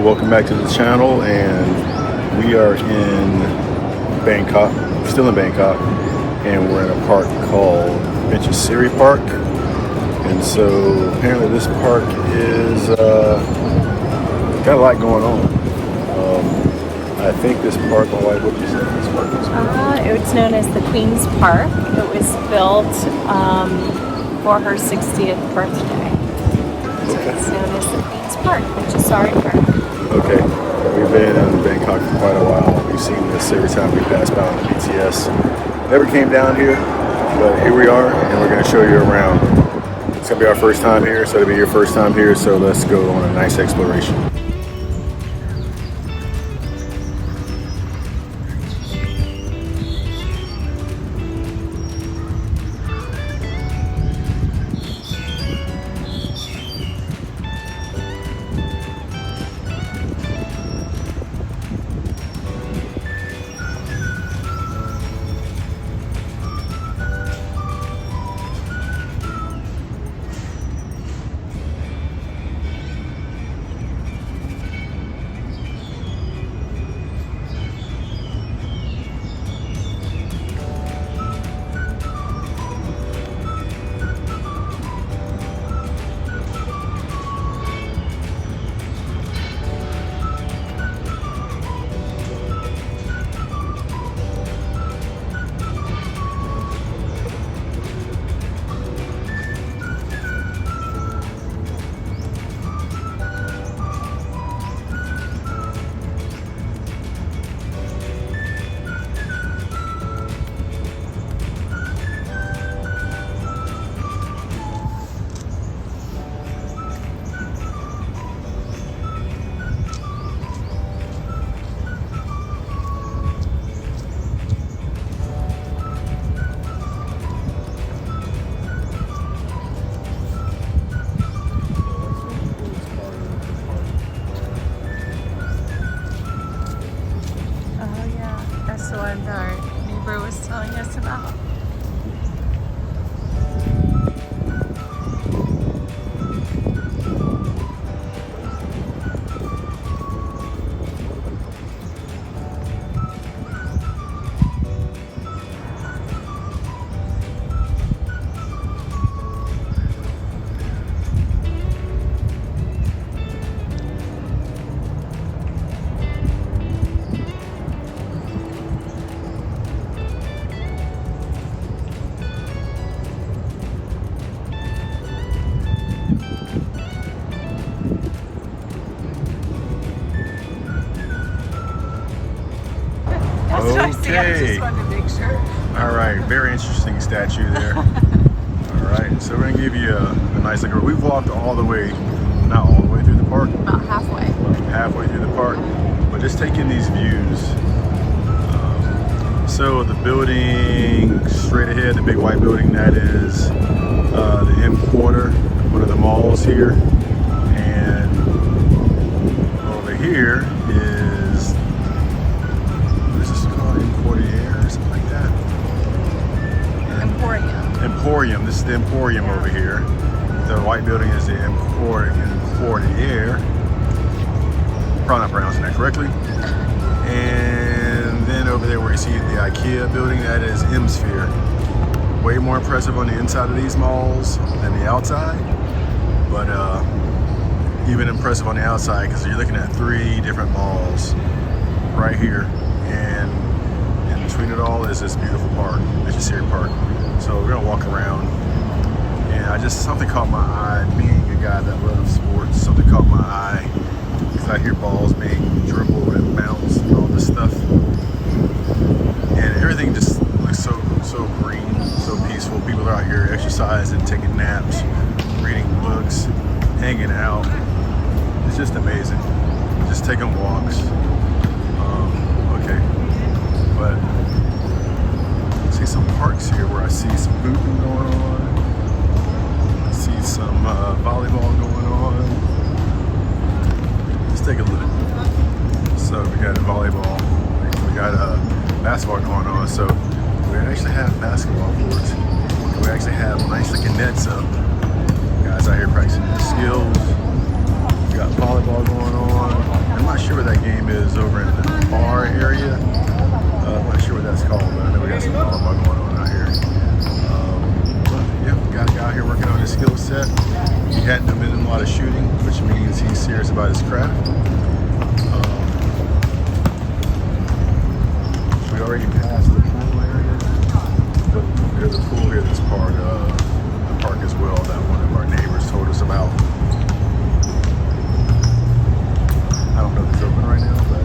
welcome back to the channel, and we are in Bangkok, still in Bangkok, and we're in a park called Benchasiri Park. And so apparently this park is got a lot going on. I think this park, my wife, what did you say this park is? It's known as the Queen's Park. It was built for her 60th birthday. Okay. It's known as the Queen's Park, Benchasiri Park. Okay, we've been in Bangkok for quite a while. We've seen this every time we pass by on the BTS. Never came down here, but here we are, and we're going to show you around. It's going to be our first time here, so it'll be your first time here, so let's go on a nice exploration. That's the one our neighbor was telling us about. Okay. I just wanted to make sure. All right, very interesting statue there. All right, so we're gonna give you a nice look. We've walked all the way, not all the way through the park. About halfway. Halfway through the park, but just taking these views. So the building straight ahead, the big white building, that is the M Quarter, one of the malls here. And over here is, what is this called? Emporium or something like that? Emporium. Emporium. This is the Emporium over here. The white building is the Emporium. Probably not pronouncing that correctly. And then over there where you see the IKEA building, that is M-Sphere. Way more impressive on the inside of these malls than the outside, but even impressive on the outside because you're looking at 3 different malls right here, and in between it all is this beautiful park, Benchasiri Park. So we're gonna walk around, and something caught my eye. Being a guy that loves sports, something caught my eye because I hear balls being dribbled and bounced and all this stuff, and everything just looks so green, so peaceful. People are out here exercising, taking naps, reading books, hanging out. It's just amazing. Just taking walks. Okay, but I see some parks here where I see some hooping going on. I see some volleyball going on. Let's take a look. So we got volleyball. We got basketball going on. So we actually have basketball courts. We actually have nice looking nets up. Guys out here practicing their skills. We got volleyball going on. I'm not sure what that game is over in the bar area. I'm not sure what that's called, but I know we got some volleyball going on out here. But yeah, we got a guy here working on his skill set. He hadn't been in a lot of shooting, which means he's serious about his craft. We already passed the pool area, but there's a pool here that's part of the park as well that one of our neighbors told us about. I don't know if it's open right now, but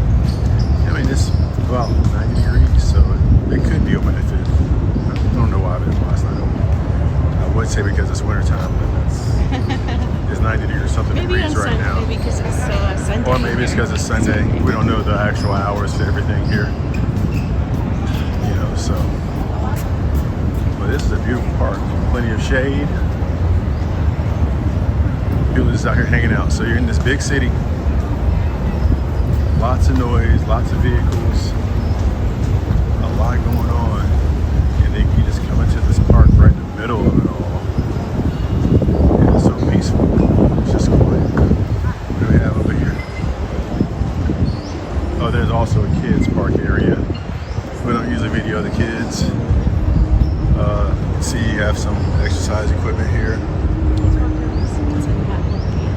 I mean it's about 90 degrees, so it could be open if it. I don't know why it's not open. I would say because it's wintertime, but it's 90 degrees something Maybe degrees on right now. Maybe because it's Sunday. Or maybe it's because it's Sunday. We don't know the actual hours to everything here. You know, so. But this is a beautiful park. Plenty of shade. People just out here hanging out. So you're in this big city. Lots of noise, lots of vehicles. A lot going on. And then you just come into this park right in the middle of it all. And it's so peaceful. It's just quiet. What do we have over here? Oh, there's also a kids park area. We don't usually video the kids. See, you have some exercise equipment here.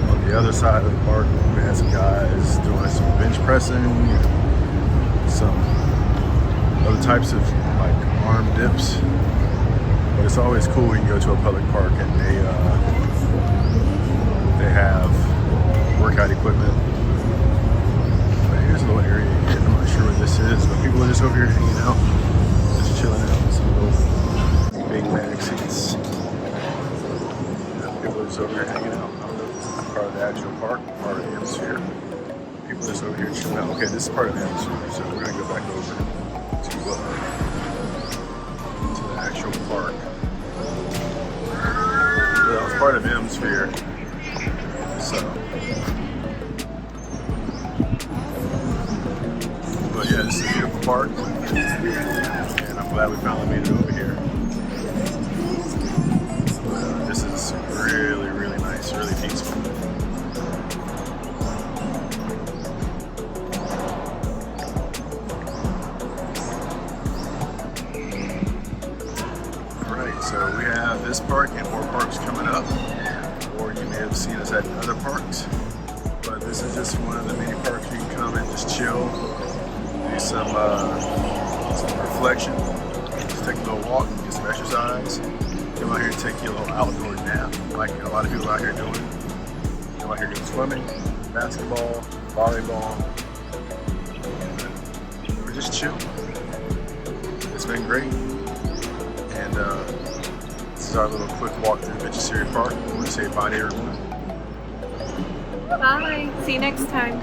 On the other side of the park, we had some guys doing some bench pressing, some other types of like arm dips. But it's always cool when you go to a public park and they have workout equipment. But here's a little area here. I'm not sure what this is, but people are just over here hanging out, just chilling out with some little big bag seats. People are just over here hanging out. I don't know if this is part of the actual park, part of the hemisphere. People are just over here chilling out. Okay, this is part of the hemisphere, so we're gonna go back over to the actual park. So that was part of the hemisphere. So, but yeah, this is a beautiful park, and I'm glad we finally made it over here. This is really, really nice, really peaceful. Alright, so we have this park and more parks coming up, or you may have seen us at other parks, but this is just one of the many parks you can come and just chill, do some reflection, just take a little walk, get some exercise. Come out here and take your little outdoor nap, like a lot of people out here doing. Come out here doing swimming, basketball, volleyball, or just chill. It's been great. And this is our little quick walk through Benchasiri Park. I want to say bye to everyone. Bye. See you next time.